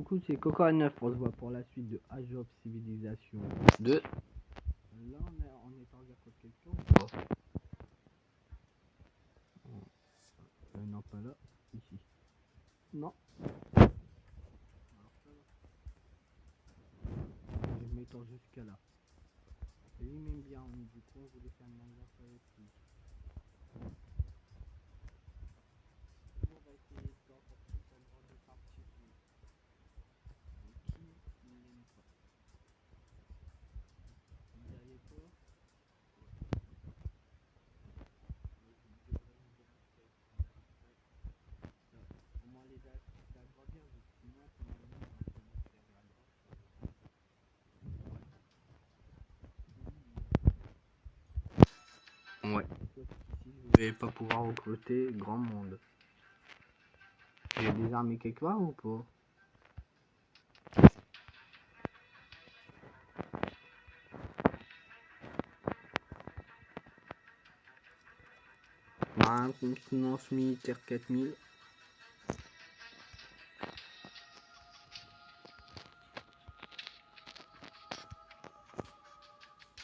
coup, c'est Coco9. On se voit pour la suite de Age of Civilization 2. Là, on est en guerre contre quelqu'un ou pas? Non, pas là. Ici. Non. Je m'étends jusqu'à là. Lui m'aime bien, du coup, on voulait faire une alliance avec lui. On va essayer d'emporter sa grande partie. Qui n'aime pas? Vous avez peur? Au moins les agrandir, sinon pour le moment on va faire la droite. Ouais. Ici je vais pas pouvoir recruter grand monde. J'ai des armées quelque part ou pas? Maintenance militaire 4000.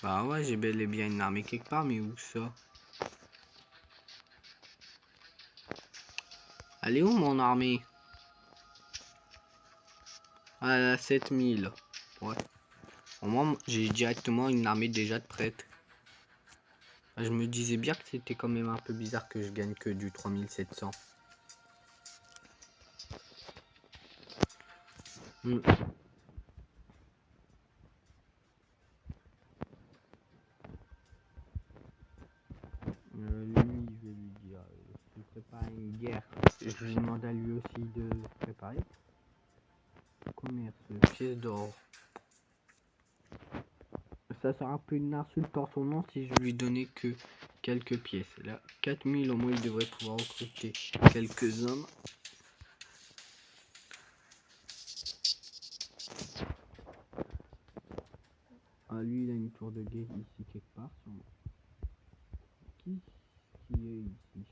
Bah ouais, j'ai bel et bien une armée quelque part, mais où ça? Elle est où mon armée? Ah, elle a 7000. Ouais. Au moins, j'ai directement une armée déjà de prête. Je me disais bien que c'était quand même un peu bizarre que je gagne que du 3700. Lui, je vais lui dire, il prépare une guerre. Je lui demande à lui aussi de préparer. Commerce, pièce d'or. Ça sera un peu une insulte en son nom si je lui donnais que quelques pièces. Là, 4000 au moins, il devrait pouvoir recruter quelques hommes. Ah, lui, il a une tour de guet ici quelque part. Qui est ici?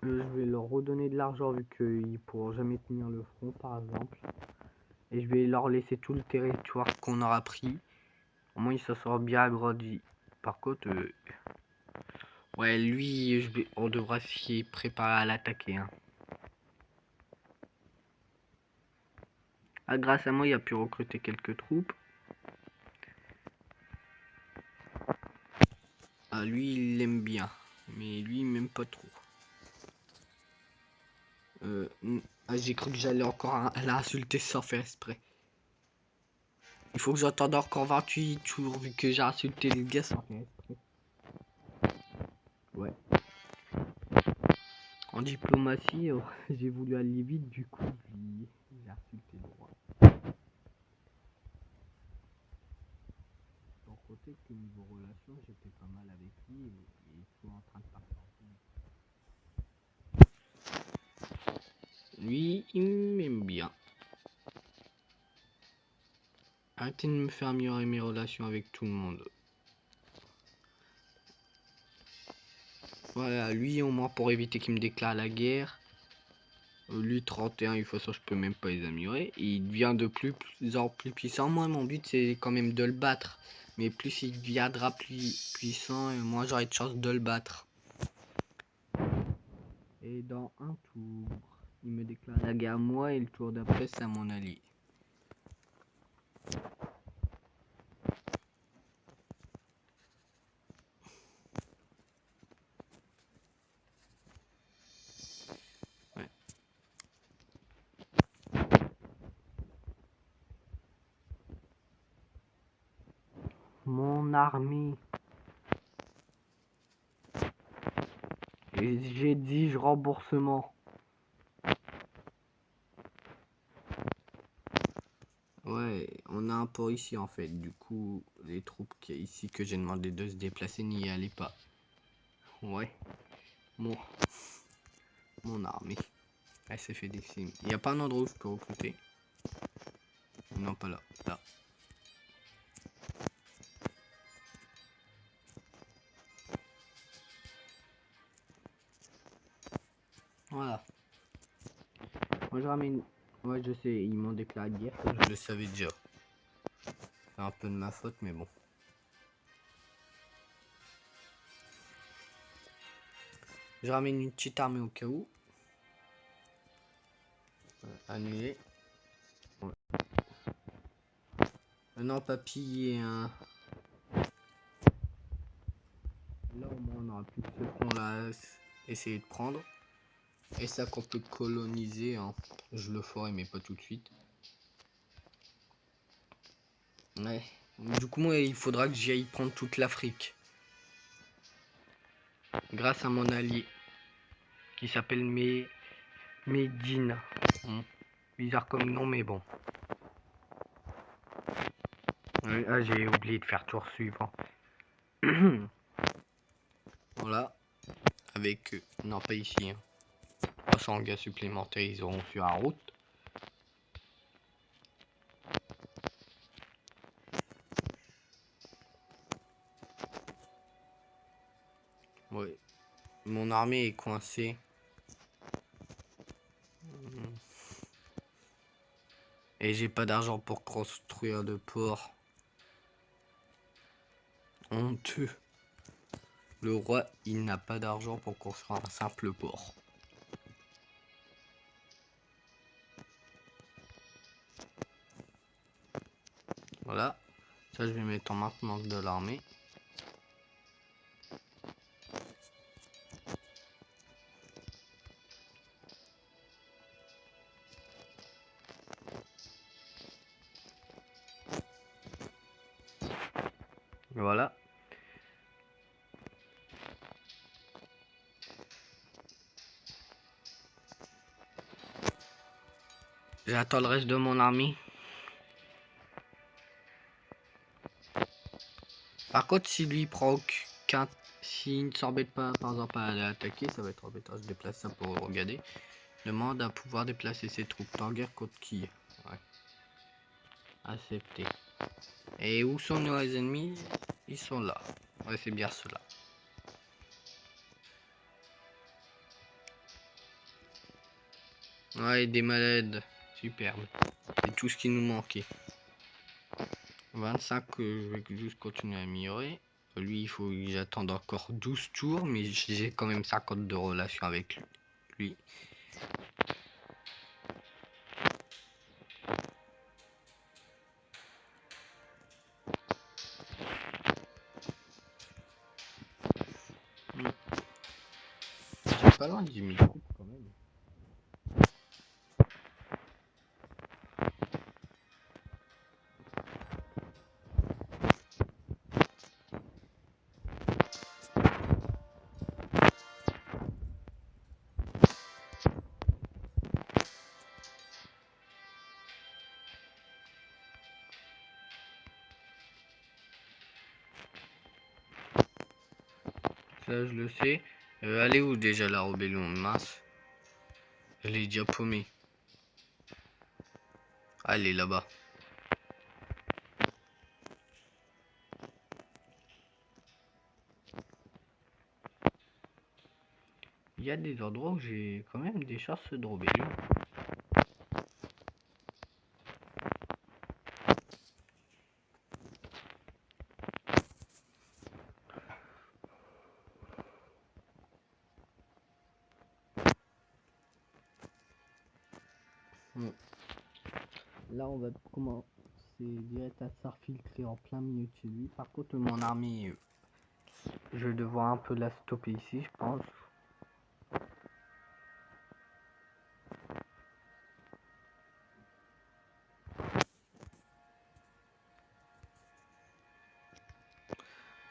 Je vais leur redonner de l'argent vu qu'ils ne pourront jamais tenir le front par exemple. Et je vais leur laisser tout le territoire qu'on aura pris. Au moins il se sort bien agrandi. Par contre, ouais lui, on devra s'y préparer à l'attaquer. Hein. Ah, grâce à moi il a pu recruter quelques troupes. Ah lui il l'aime bien. Mais lui il m'aime pas trop. J'ai cru que j'allais encore l'insulter sans faire exprès. Il faut que j'entende encore 28 jours vu que j'ai insulté les gars sans faire exprès. Ouais. En diplomatie, j'ai voulu aller vite, du coup j'ai insulté le roi. Sans côté que niveau relation, j'étais pas mal avec lui et il est en train de partir. Lui, il m'aime bien. Arrêtez de me faire améliorer mes relations avec tout le monde. Voilà, lui au moins pour éviter qu'il me déclare la guerre. Lui 31, de toute façon je peux même pas les améliorer. Il devient de plus en plus puissant. Moi mon but c'est quand même de le battre. Mais plus il deviendra plus puissant, moins j'aurai de chance de le battre. Et dans un tour, il me déclare la guerre à moi et le tour d'après c'est à mon allié. Ouais. Mon armée. Et j'ai dit remboursement. Ouais, on a un port ici en fait. Du coup, les troupes qui est ici que j'ai demandé de se déplacer n'y allaient pas. Ouais. Mon armée. Elle s'est fait décimer. Il n'y a pas un endroit où je peux recruter. Non, pas là. Là. Voilà. Moi je ramène... Ouais je sais, ils m'ont déclaré de guerre, je le savais déjà. C'est un peu de ma faute mais bon. Je ramène une petite armée au cas où. Annuler. Ouais. Maintenant papy et un... Là au moins on aura plus que ce front là essayer de prendre. Et ça qu'on peut coloniser, hein. Je le ferai mais pas tout de suite. Ouais. Du coup moi il faudra que j'aille prendre toute l'Afrique. Grâce à mon allié. Qui s'appelle Medina. Bizarre comme nom mais bon. Ah j'ai oublié de faire tour suivant. Voilà. Avec... non pas ici. Hein. 300 gars supplémentaires ils auront sur la route. Ouais. Mon armée est coincée. Et j'ai pas d'argent pour construire de port. Honteux. Le roi, il n'a pas d'argent pour construire un simple port. Voilà. Ça, je vais mettre en maintenance de l'armée. Voilà. J'attends le reste de mon armée. Par contre, si lui prend aucun... S'il ne s'embête pas, par exemple, à aller attaquer, ça va être embêtant. Je déplace ça pour regarder. Demande à pouvoir déplacer ses troupes. En guerre contre qui? Ouais. Accepté. Et où sont nos ennemis? Ils sont là. Ouais, c'est bien cela. Ouais, des malades. Superbe. C'est tout ce qui nous manquait. 25, je vais juste continuer à améliorer. Lui, il faut que j'attende encore 12 tours, mais j'ai quand même 50 de relation avec lui. J'ai pas loin de 10 000 troupes quand même. Ça, je le sais. Elle est où déjà la rébellion? Mince. Elle est déjà paumée. Ah, elle est là-bas. Il y a des endroits où j'ai quand même des chances de rébellion. Bon. Là, on va commencer direct à s'infiltrer en plein milieu de chez lui. Par contre, mon armée, je vais devoir un peu la stopper ici, je pense.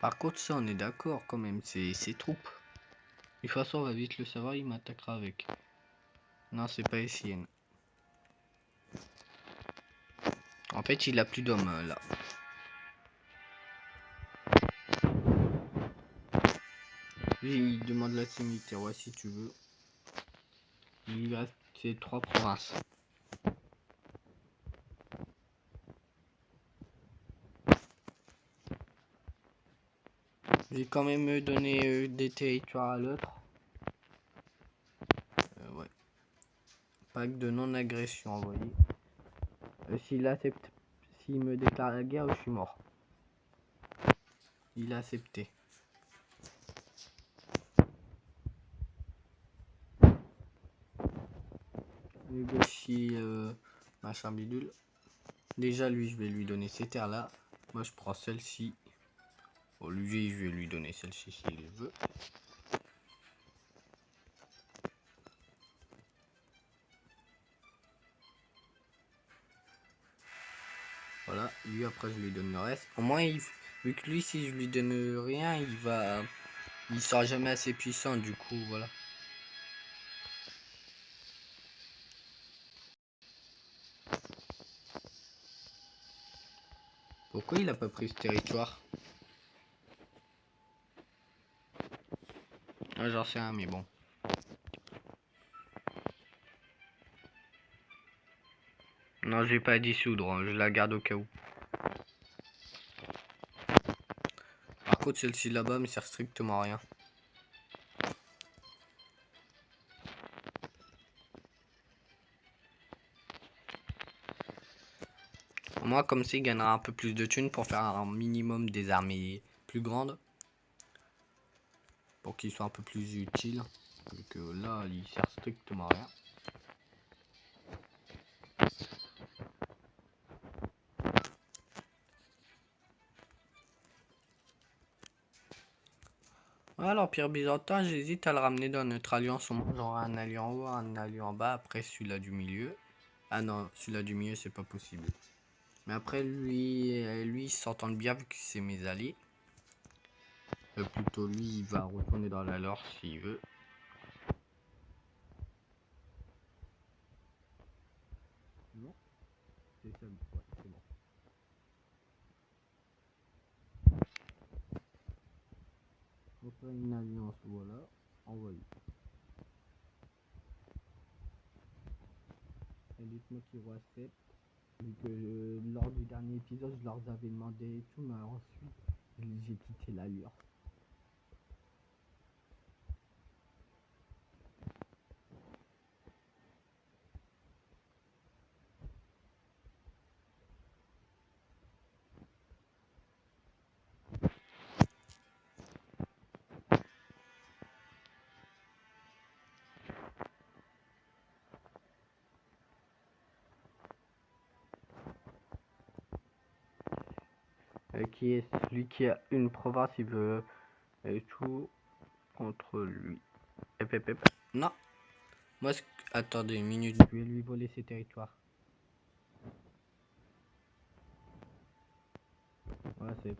Par contre, ça, on est d'accord quand même, c'est ses troupes. De toute façon, on va vite le savoir, il m'attaquera avec. Non, c'est pas SIN. En fait, il a plus d'hommes là. Lui, il demande la militaire, ouais, si tu veux. Il reste ces 3 provinces. J'ai quand même donné des territoires à l'autre. Pacte de non-agression envoyé. S'il accepte, s'il me déclare la guerre, je suis mort. Il a accepté. Négocier machin bidule. Déjà lui je vais lui donner ces terres là. Moi je prends celle-ci. Bon, lui je vais lui donner celle-ci s'il veut. Voilà, lui après je lui donne le reste. Au moins vu que lui si je lui donne rien, il sera jamais assez puissant du coup voilà. Pourquoi il a pas pris ce territoire? Ah, j'en sais rien mais bon. Non je vais pas dissoudre, hein, je la garde au cas où. Par contre celle-ci là-bas me sert strictement à rien. Moi comme ça il gagnera un peu plus de thunes pour faire un minimum des armées plus grandes. Pour qu'il soit un peu plus utile. Vu que là il sert strictement à rien. Ouais, l'Empire byzantin, j'hésite à le ramener dans notre alliance. Genre un allié en haut, un allié en bas, après celui-là du milieu. Ah non, celui-là du milieu, c'est pas possible. Mais après, lui ils s'entendent bien vu que c'est mes alliés. Plutôt, lui, il va retourner dans la lore s'il veut. Non, c'est ça, ouais, c'est bon. On fait une alliance, voilà, envoyé. Et dites-moi qu'il accepte. Vu que lors du dernier épisode, je leur avais demandé et tout, mais ensuite, j'ai quitté l'alliance. Qui est celui qui a une province, il veut et tout contre lui. Non, moi attendez une minute, je vais lui voler ses territoires. Voilà, c'est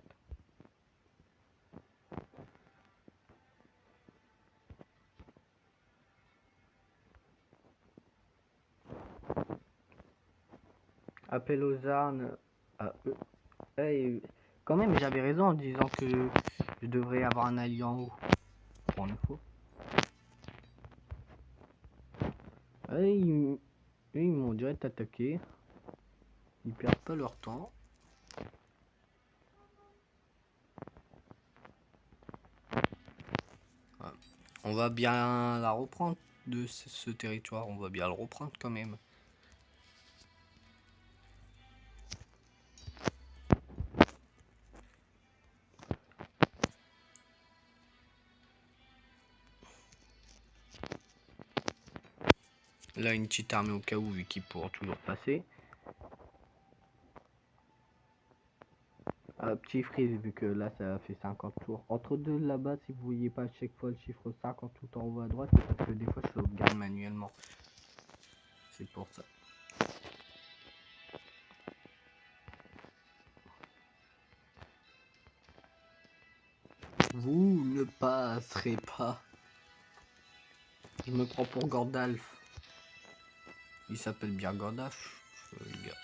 appel aux armes à eux. Hey, quand même j'avais raison en disant que je devrais avoir un allié en haut. Pour info. Hey, ils m'ont direct attaqué. Ils perdent pas leur temps. Ouais. On va bien la reprendre de ce territoire. On va bien le reprendre quand même. Là, une petite armée au cas où, vu qu'ils pourront toujours passer. Petit freeze, vu que là, ça fait 50 tours. Entre deux là-bas, si vous voyez pas chaque fois le chiffre 50 tout en haut à droite, c'est parce que des fois, je sauvegarde manuellement. C'est pour ça. Vous ne passerez pas. Je me prends pour Gandalf. Il s'appelle bien Gandalf, le gars.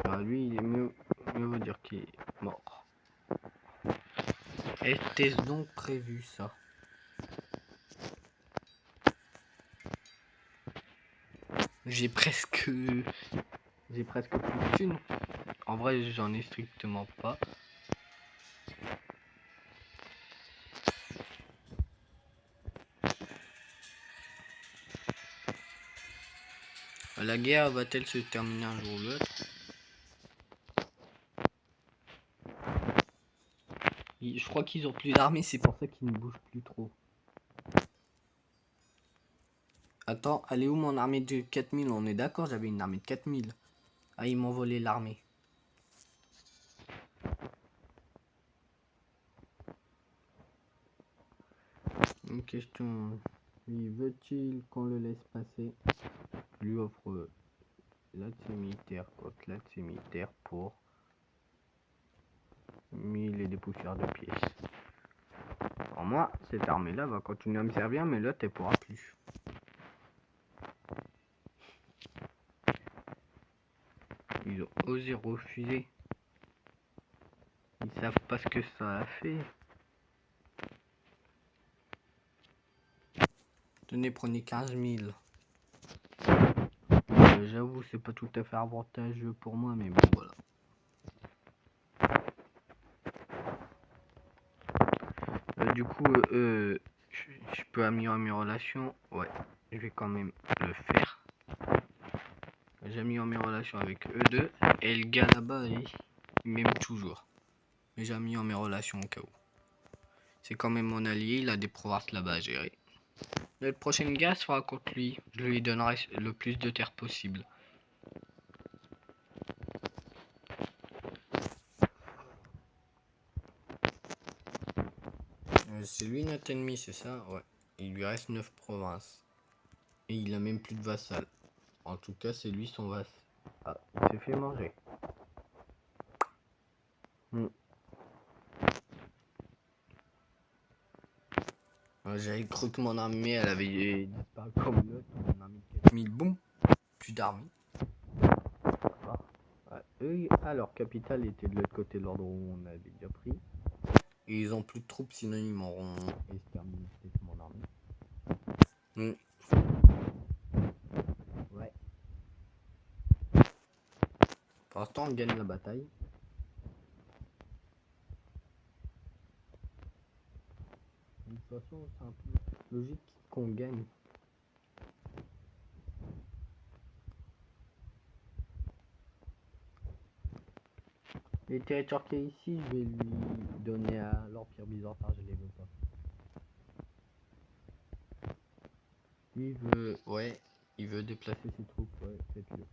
Ah, lui, il est mieux vous dire qu'il est mort. Était-ce donc prévu ça? J'ai presque... J'ai presque plus de thunes. En vrai, j'en ai strictement pas. La guerre va-t-elle se terminer un jour ou l'autre? Je crois qu'ils ont plus d'armée, c'est pour ça qu'ils ne bougent plus trop. Attends, elle est où mon armée de 4000? On est d'accord, j'avais une armée de 4000. Ah, ils m'ont volé l'armée. Une question. Lui, veut-il qu'on le laisse passer? Je lui offre l'accès militaire, l'accès militaire pour 1000 et des poussières de pièces. Pour moi, cette armée-là va continuer à me servir, mais l'autre, elle pourra plus. Ils ont osé refuser. Ils savent pas ce que ça a fait. Tenez, prenez 15 000. J'avoue, c'est pas tout à fait avantageux pour moi, mais bon, voilà. Du coup, je peux améliorer mes relations. Ouais, je vais quand même le faire. J'ai amélioré mes relations avec eux deux. Et le gars là-bas, il m'aime toujours. Mais j'ai amélioré mes relations au cas où. C'est quand même mon allié, il a des provinces là-bas à gérer. Le prochain gars sera contre lui. Je lui donnerai le plus de terre possible. C'est lui notre ennemi, c'est ça? Ouais. Il lui reste 9 provinces. Et il a même plus de vassal. En tout cas, c'est lui son vassal. Ah, il s'est fait manger. J'avais cru que mon armée, elle avait disparu comme l'autre. Mon armée de 4000, boum, plus d'armée. Eux, leur capitale était de l'autre côté de l'ordre où on avait déjà pris. Et ils ont plus de troupes, sinon ils m'auront exterminé peut-être mon armée. Ouais. Pour l'instant, on gagne la bataille. De toute façon, c'est un peu logique qu'on gagne. Les territoires qu'il y a ici, je vais lui donner à l'Empire byzantin, je les veux pas. Lui, il veut, ouais, il veut déplacer ses troupes, ouais, faites-le.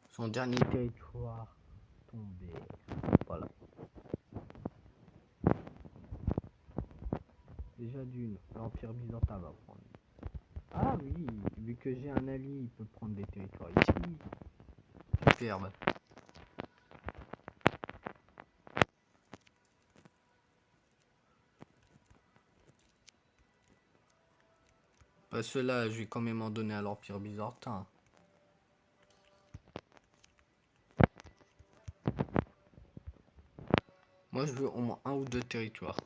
Son dernier territoire tombé. Voilà. Déjà d'une, l'Empire byzantin va prendre. Ah oui, vu que j'ai un allié, il peut prendre des territoires ici. Superbe. Bah ceux-là, je vais quand même en donner à l'Empire byzantin. Moi, je veux au moins un ou deux territoires.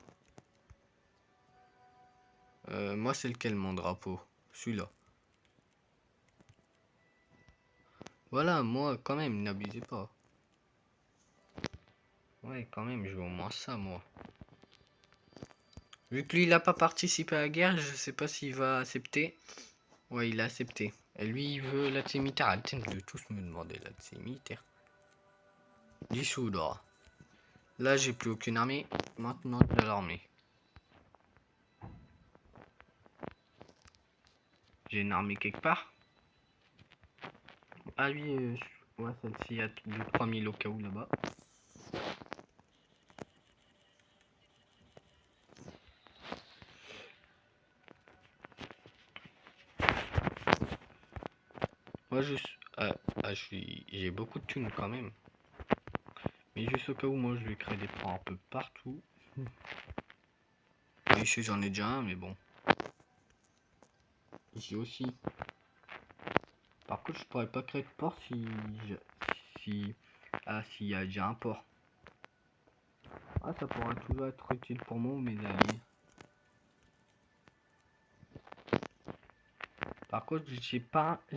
Moi, c'est lequel mon drapeau? Celui-là. Voilà, moi, quand même, n'abusez pas. Ouais, quand même, je veux au moins ça, moi. Vu que lui, il a pas participé à la guerre, je sais pas s'il va accepter. Ouais, il a accepté. Et lui, il veut l'accès militaire. Arrêtez de tous me demander l'accès militaire. Dissoudre. Là, j'ai plus aucune armée. Maintenant, de l'armée. J'ai une armée quelque part. Ah oui, ouais, celle-ci, il y a 2-3 000 au cas où là-bas. Moi, j'ai beaucoup de thunes quand même. Mais juste au cas où, moi, je vais créer des ponts un peu partout. Ici, j'en ai déjà un, mais bon. Ici aussi. Par contre, je pourrais pas créer de port s'il y a déjà un port. Ah, ça pourra toujours être utile pour moi ou mes alliés. Par contre, j'ai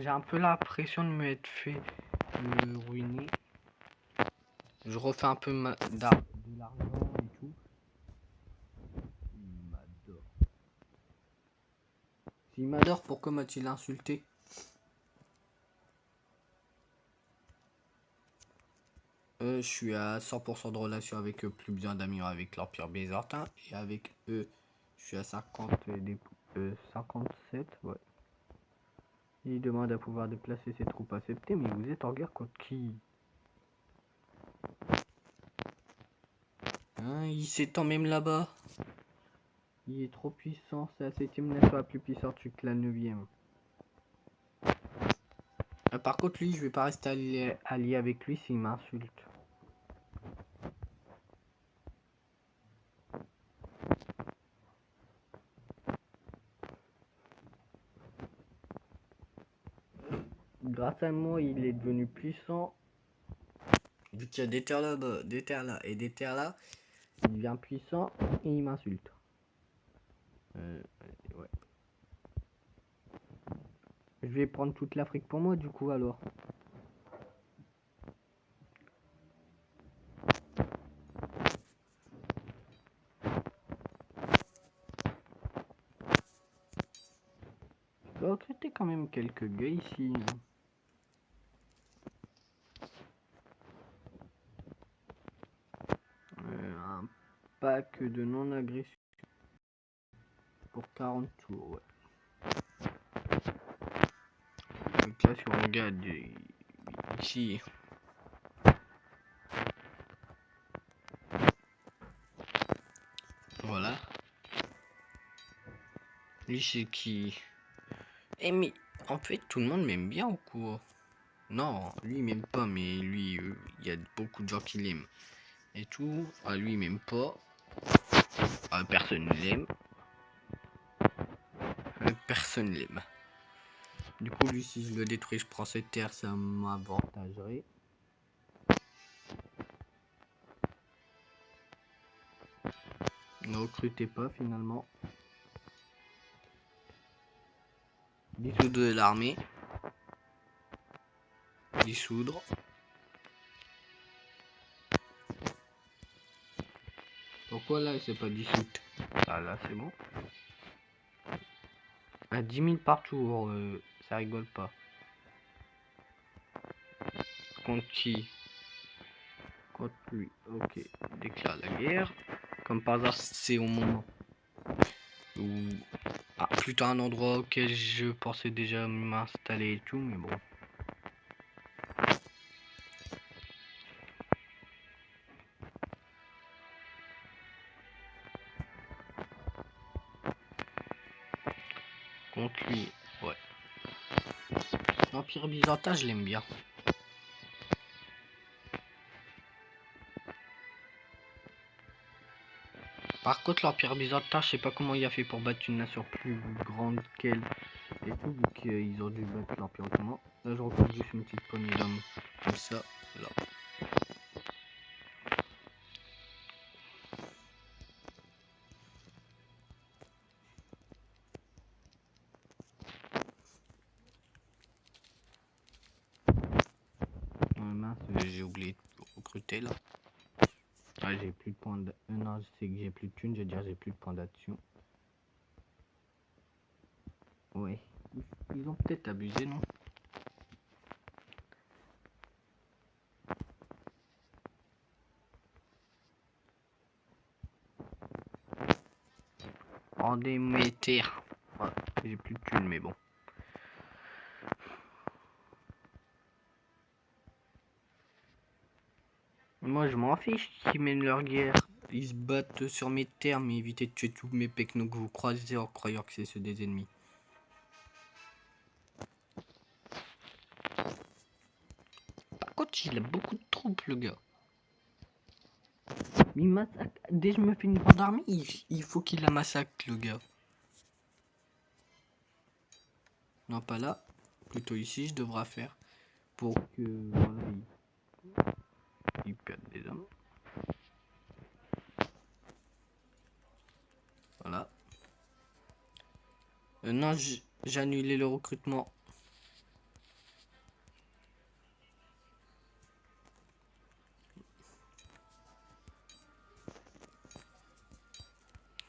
un peu l'impression de me être fait ruiner. Je refais un peu de l'argent et tout. Il m'adore. S'il m'adore, pourquoi m'a-t-il insulté? Je suis à 100% de relation avec eux, plus besoin d'amis avec l'Empire byzantin. Et avec eux, je suis à 57, ouais. Il demande à pouvoir déplacer ses troupes acceptées, mais vous êtes en guerre contre qui? Hein, il s'étend même là-bas. Il est trop puissant, c'est la 7ème nation la plus puissante que la 9ème. Par contre, lui, je vais pas rester allié avec lui s'il m'insulte. Grâce à moi, il est devenu puissant. Vu qu'il y a des terres là-bas, des terres là et des terres là, il devient puissant et il m'insulte. Ouais. Je vais prendre toute l'Afrique pour moi du coup alors. Je vais recruter quand même quelques gars ici. Un pack de non-agression pour 40 tours, ouais. Donc là, si on regarde ici, voilà. Lui, c'est qui? Eh, mais en fait, tout le monde m'aime bien ou quoi? Non, lui, il m'aime pas, mais lui, il y a beaucoup de gens qui l'aiment. Et tout. Ah, lui, il m'aime pas. Ah, personne ne l'aime. Personne l'aime. Du coup, lui, si je le détruis, je prends cette terre, ça m'avantagerait. Ne recrutez pas, finalement. Dissoudre de l'armée. Dissoudre. Pourquoi là, c'est pas dissoute? Ah, là, c'est bon. À 10 000 par tour, ça rigole pas. Contre qui? Contre lui. Ok. Déclare la guerre. Comme par hasard, c'est au moment où... Ah, plutôt un endroit auquel je pensais déjà m'installer et tout, mais bon. Contre lui, ouais. L'Empire byzantin, je l'aime bien. Par contre, l'Empire byzantin, je sais pas comment il a fait pour battre une nation plus grande qu'elle et tout, vu qu'ils ont dû battre l'Empire ottoman. Là, je recrute juste une petite poignée d'hommes comme ça, là. Mince, j'ai oublié de recruter là. Ah, j'ai plus de points de... non, c'est que j'ai plus de thunes, je veux dire j'ai plus de points d'action. Ouais. Ils ont peut-être abusé, non? Rendez mes terres. Ouais, j'ai plus de thunes, mais bon. Moi, je m'en fiche qu'ils mènent leur guerre. Ils se battent sur mes terres, mais évitez de tuer tous mes pecnos que vous croisez en croyant que c'est ceux des ennemis. Par contre, il a beaucoup de troupes, le gars. Il massacre. Dès que je me fais une grande armée, il faut qu'il la massacre, le gars. Non, pas là. Plutôt ici, je devrais faire. Pour que, voilà, il perde des hommes. Voilà. Non, J'ai annulé le recrutement.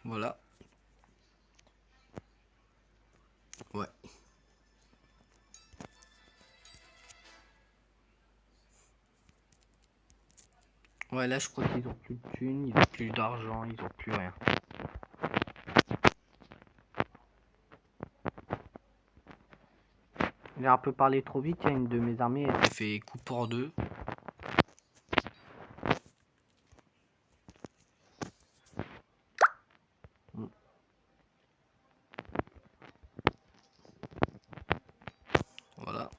Voilà. Ouais. Ouais, là, je crois qu'ils ont plus de thunes, ils ont plus d'argent, ils ont plus rien. J'ai un peu parlé trop vite, il y a une de mes armées, elle s'est fait couper en deux. Voilà.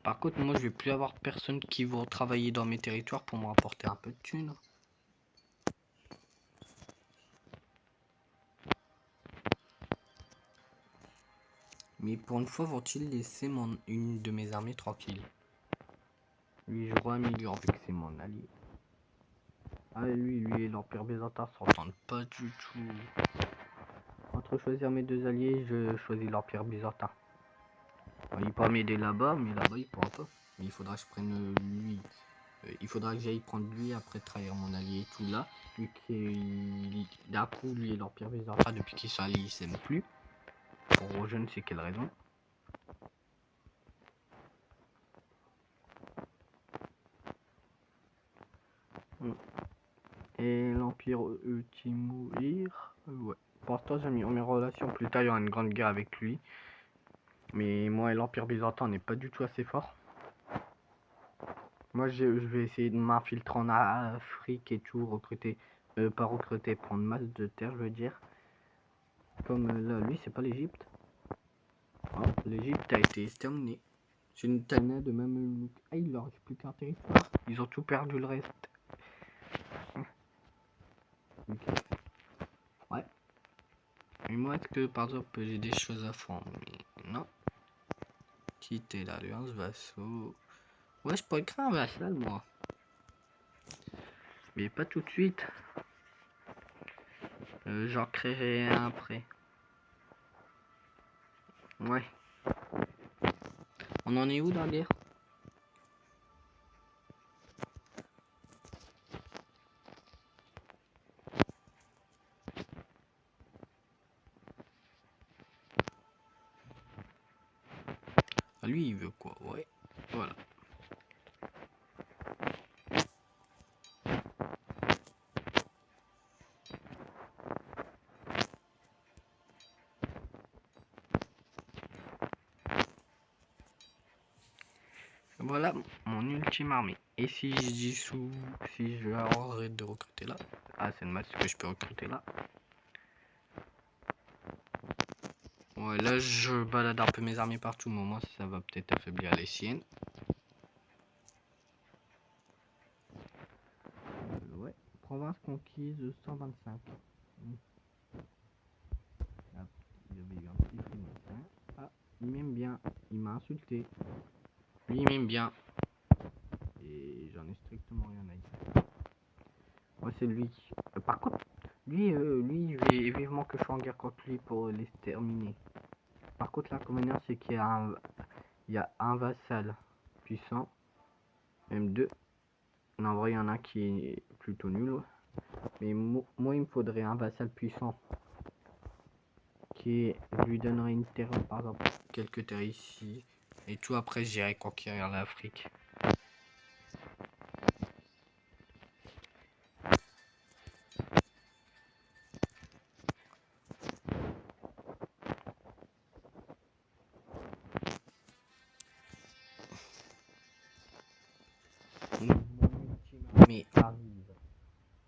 Par contre, moi, je vais plus avoir personne qui va travailler dans mes territoires pour me rapporter un peu de thunes. Mais pour une fois, vont-ils laisser une de mes armées tranquille? Lui, je améliore vu que c'est mon allié. Ah, lui et l'Empire byzantin s'entendent pas du tout. Entre choisir mes deux alliés, je choisis l'Empire byzantin. Il pourra m'aider là-bas, mais là-bas, il pourra pas. Mais il faudra que je prenne lui. Il faudra que j'aille prendre lui après trahir mon allié et tout là. Lui qui d'un coup, lui et l'Empire byzantin, depuis qu'ils sont alliés, ils s'aiment plus. Pour je ne sais quelle raison. Et l'Empire Timourir, ouais. Pour l'instant, j'ai mis en mes relations. Plus tard, il y aura une grande guerre avec lui. Mais moi et l'Empire byzantin, on n'est pas du tout assez fort. Moi, je vais essayer de m'infiltrer en Afrique et tout, recruter, pas recruter, prendre masse de terre, je veux dire. Comme là, lui, c'est pas l'Égypte. Oh, l'Égypte a été exterminée. C'est une Tana de même. Ah, il leur reste plus qu'un territoire. Ils ont tout perdu le reste. Okay. Ouais. Et moi, est-ce que par exemple, j'ai des choses à faire? Mais non. Quitter l'alliance vassaux. Ouais, je pourrais créer un vassal, moi. Mais pas tout de suite. J'en créerai un après. Ouais. On en est où dans la guerre? Ah, lui, il veut quoi? Ouais. Voilà. Voilà mon ultime armée. Et si je dissous, si je arrête de recruter là. Ah, c'est une masse que je peux recruter là. Ouais, là je balade un peu mes armées partout, mais au moins ça va peut-être affaiblir les siennes. Ouais, province conquise 125. Ah, il avait eu un petit film. Ah, il m'aime bien, il m'a insulté. Lui, il m'aime bien. Et j'en ai strictement rien à dire. Moi, c'est lui. Par contre, lui, il veut vivement que je sois en guerre contre lui pour les terminer. Par contre, l'inconvénient, c'est qu'il y a un vassal puissant, même deux. En vrai, il y en a un qui est plutôt nul. Mais moi, il me faudrait un vassal puissant qui lui donnerait une terre, par exemple, quelques terres ici. Et tout, après, j'irai conquérir l'Afrique. Mais arrive.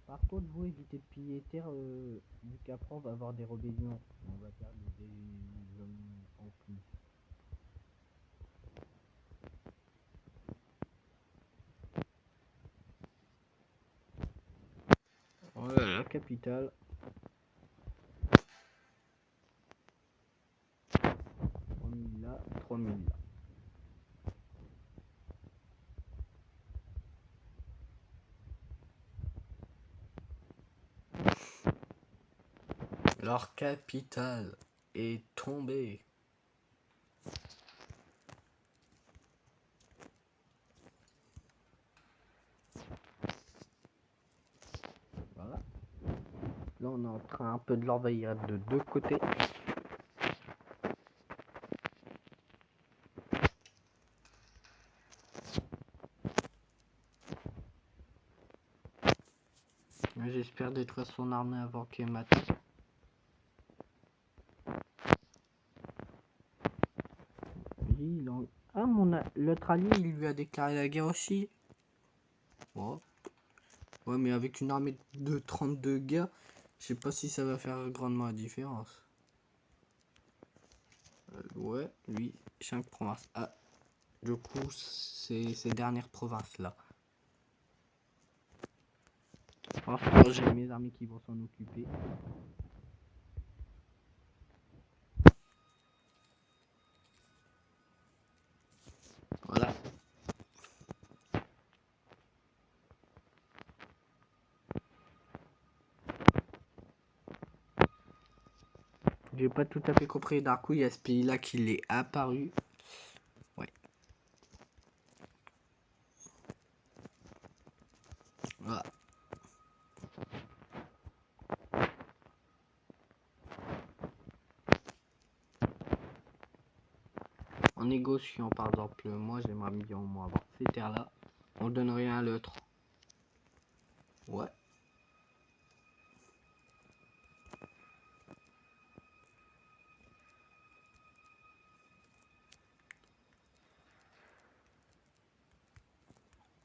Par contre, vous évitez de piller terre, vu qu'après on va avoir des rébellions. On va perdre des hommes en plus. Voilà la capitale. 3000 là, 3000 là. Leur capitale. est tombé. Voilà. Là, on est en train un peu de l'envahir de deux côtés. J'espère détruire son armée avant qu'elle m'attaque. Ah, l'autre allié, il lui a déclaré la guerre aussi. Oh. Ouais, mais avec une armée de 32 gars, je sais pas si ça va faire grandement la différence. Ouais, lui, 5 provinces. Ah, du coup, c'est ces dernières provinces-là. Parce que j'ai mes armées qui vont s'en occuper. Voilà. J'ai pas tout à fait compris. D'un coup, il y a ce pays-là qui est apparu. Ouais. Voilà. En négociant, par exemple, moi j'aimerais bien au moins avoir ces terres-là. On donne rien à l'autre. Ouais.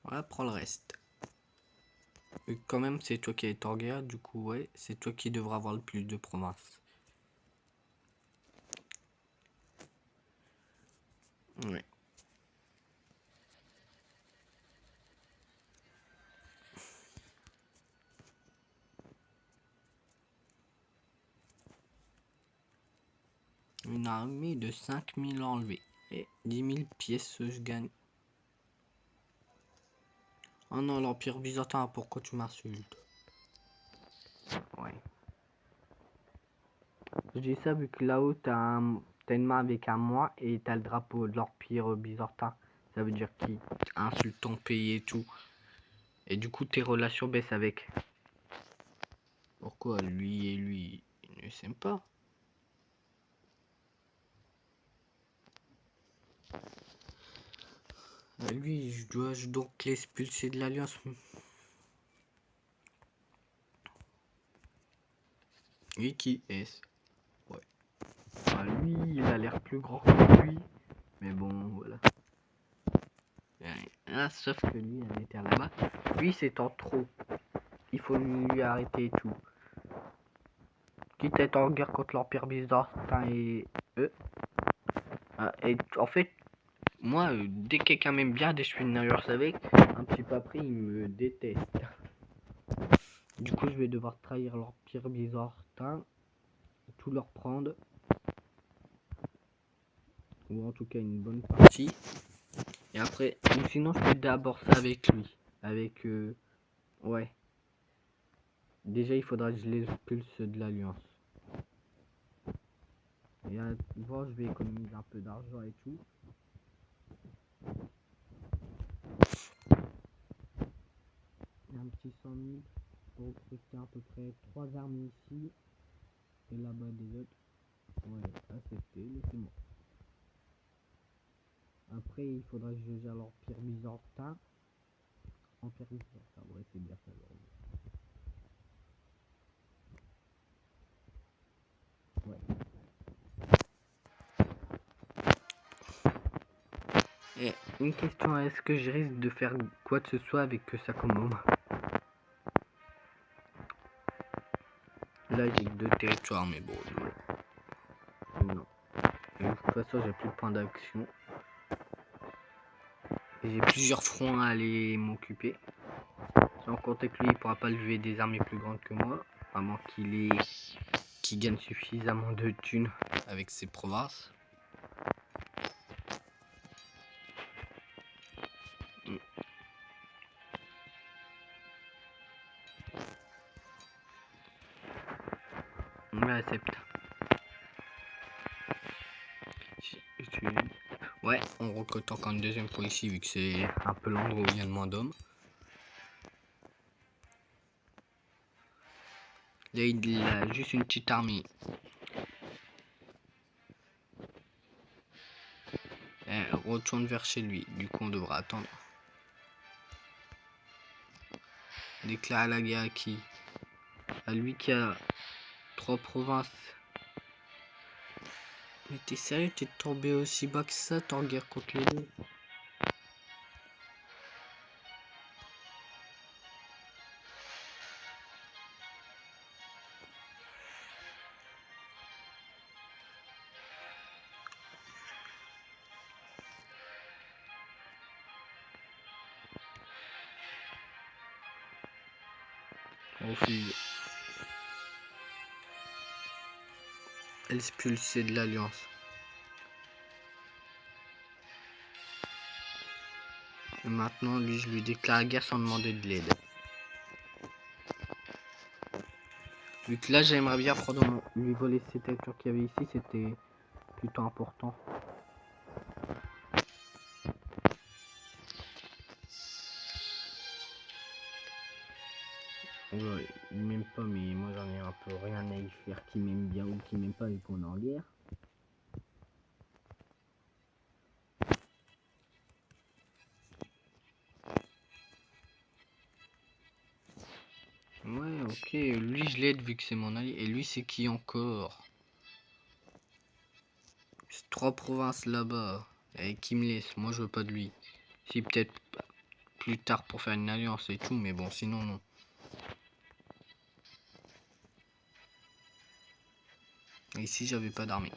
Voilà, prends le reste. Et quand même, c'est toi qui es en guerre, du coup, ouais, c'est toi qui devras avoir le plus de provinces. Ouais. Une armée de 5000 enlevés. Et 10 000 pièces, je gagne. Oh non, l'Empire byzantin, pourquoi tu m'insultes? Ouais. Je dis ça vu que là-haut, t'as une main avec un moi et t'as le drapeau de l'Empire byzantin. Ça veut dire qu'il insulte ton pays et tout. Et du coup, tes relations baissent avec. Pourquoi lui et lui, ils ne s'aiment pas? Lui, je dois donc l'expulser de l'Alliance. Et qui est-ce? Ouais. Ah, lui, il a l'air plus grand que lui. Mais bon, voilà. Ah, sauf que lui, elle était là-bas. Lui, c'est en trop. Il faut lui arrêter et tout. Quitte à être en guerre contre l'Empire byzantin et eux. Et en fait, moi, dès que quelqu'un m'aime bien, dès que je suis une alliance avec, un petit peu après, il me déteste. Du coup, je vais devoir trahir l'Empire byzantin, tout leur prendre. Ou en tout cas, une bonne partie. Et après, ou sinon, je fais d'abord ça avec lui. Avec, ouais. Déjà, il faudra que je les expulse de l'Alliance. Et à voir, je vais économiser un peu d'argent et tout. Et un petit 100 000 pour recruter à peu près 3 armées ici. Et là-bas des autres. Ouais, accepté, laissez-moi. Après, il faudra que je gère l'Empire byzantin. Empire byzantin, ouais, c'est bien ça. Ouais. Et une question, est-ce que je risque de faire quoi que ce soit avec ça comme homme? Là, j'ai que 2 territoires, mais bon, non. Et de toute façon, j'ai plus de points d'action. Et j'ai plusieurs fronts à aller m'occuper. Sans compter que lui, il pourra pas lever des armées plus grandes que moi. À moins qu'il gagne suffisamment de thunes avec ses provinces. On accepte. Ouais, on recrute encore une deuxième fois ici, vu que c'est un peu l'endroit où il y a le moins d'hommes. Là, il a juste une petite armée. Elle retourne vers chez lui, du coup on devra attendre. Déclare la guerre à qui? À lui qui a 3 provinces. Mais t'es sérieux, t'es tombé aussi bas que ça, t'es en guerre contre les deux? Refuse. Expulsé de l'Alliance. Et maintenant, lui, je lui déclare la guerre sans demander de l'aide. Vu que là, j'aimerais bien prendre lui voler ces territoires qu'il y avait ici, c'était plutôt important. Ouais, il m'aime pas, mais moi j'en ai un peu rien à y faire qui m'aime bien ou qui m'aime pas vu qu'on est en guerre. Ouais, ok, lui je l'aide vu que c'est mon allié. Et lui c'est qui encore? C'est 3 provinces là-bas. Et qui me laisse, moi je veux pas de lui. Si peut-être plus tard pour faire une alliance et tout, mais bon sinon non. Et ici j'avais pas d'armée.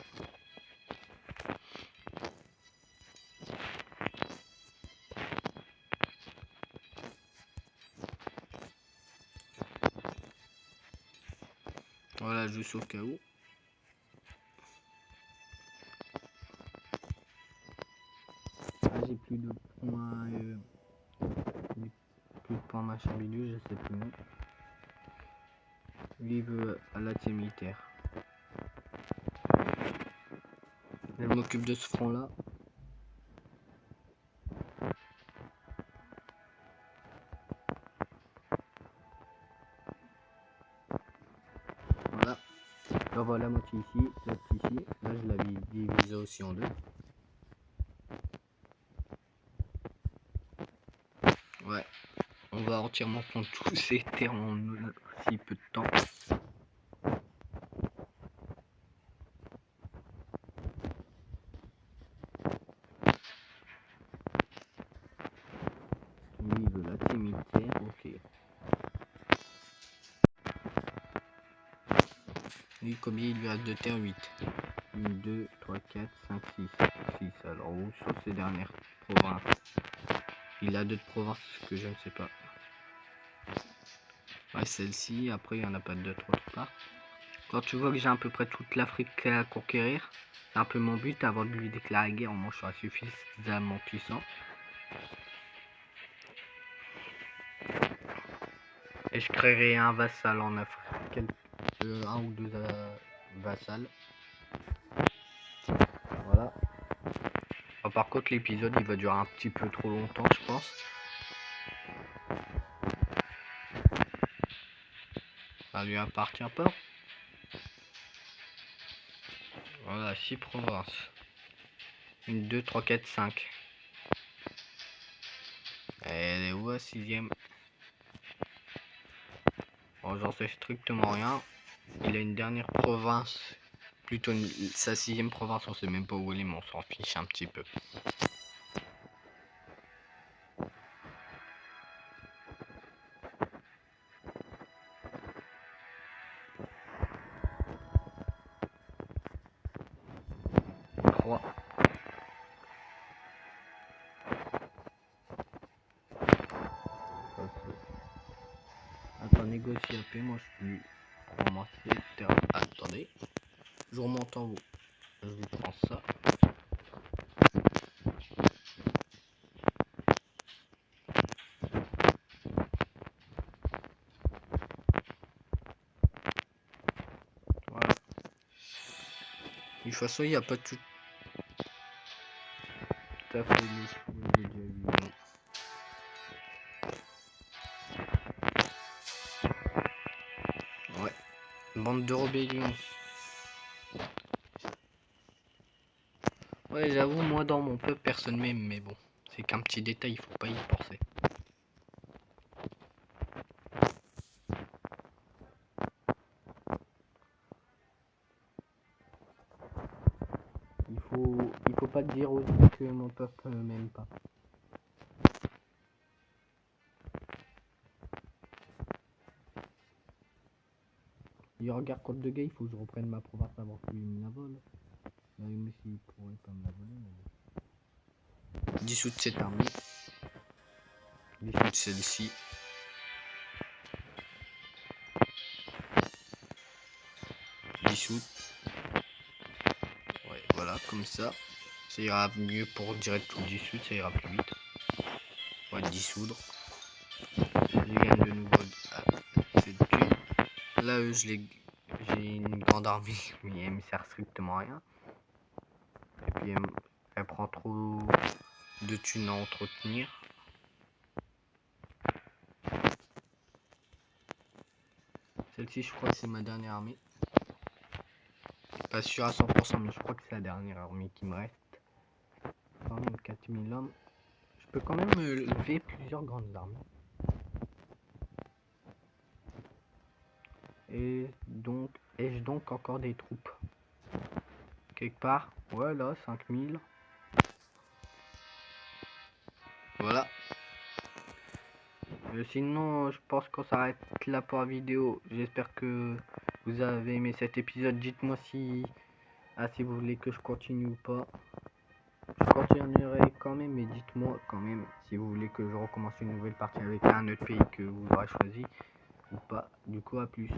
Voilà, juste au cas où. Ah, j'ai plus de points. Plus de points machin bidule, je sais plus. Lui veut à la team militaire. Je m'occupe de ce front là. Voilà. Là voilà la moitié ici, l'autre ici. Là je l'avais divisé aussi en deux. Ouais. On va entièrement prendre tous ces terres en si peu de temps. Lui il veut la team militaire, ok. Lui combien il lui a de terre? 8. 1, 2, 3, 4, 5, 6. 6 alors où sur ces dernières provinces? Il a d'autres provinces que je ne sais pas. Ouais, celle-ci, après il n'y en a pas d'autres autre part. Quand tu vois que j'ai à peu près toute l'Afrique à conquérir, c'est un peu mon but avant de lui déclarer guerre, au moins je serai suffisamment puissant. Et je créerai un vassal en Afrique, un ou deux vassals. Voilà. Oh, par contre l'épisode il va durer un petit peu trop longtemps je pense. Ça lui appartient pas. Voilà, 6 provinces. 1, 2, 3, 4, 5. Elle est où la 6ème? Bon, j'en sais strictement rien. Il a une dernière province. Plutôt sa 6ème province, on sait même pas où elle est, mais on s'en fiche un petit peu. Trois. Attends, négocier un peu, moi je suis ramasser terre. Attendez. Je remonte en haut. Je vous prends ça. Voilà. De toute façon, il n'y a pas de tout. à fait, j'ai déjà vu. Ouais, bande de rébellion. Ouais, j'avoue, moi dans mon peuple, personne m'aime, mais bon, c'est qu'un petit détail, il faut pas y penser. Il faut pas dire aussi que mon peuple m'aime pas. Il regarde contre de gars, il faut que je reprenne ma province avant que lui me la vole. Même s'il pourrait pas me la voler, mais bon. Dissoudre cette armée. Dissoudre celle-ci. Dissoudre. Ouais, voilà, comme ça. Ça ira mieux pour direct tout dissoudre, ça ira plus vite. On va dissoudre. Je gagne de nouveau. C'est là, j'ai une grande armée, mais elle me sert strictement à rien. Et puis elle prend trop de thunes à entretenir. Celle-ci, je crois que c'est ma dernière armée. Pas sûr à 100%, mais je crois que c'est la dernière armée qui me reste. Quand même 4000 hommes. Je peux quand même lever plusieurs grandes armées. Et donc, ai-je donc encore des troupes quelque part? Voilà, 5000. Voilà. Sinon, je pense qu'on s'arrête là pour la vidéo. J'espère que vous avez aimé cet épisode. Dites-moi si vous voulez que je continue ou pas. Je continuerai quand même, mais dites-moi quand même si vous voulez que je recommence une nouvelle partie avec un autre pays que vous aurez choisi ou pas. Du coup, à plus.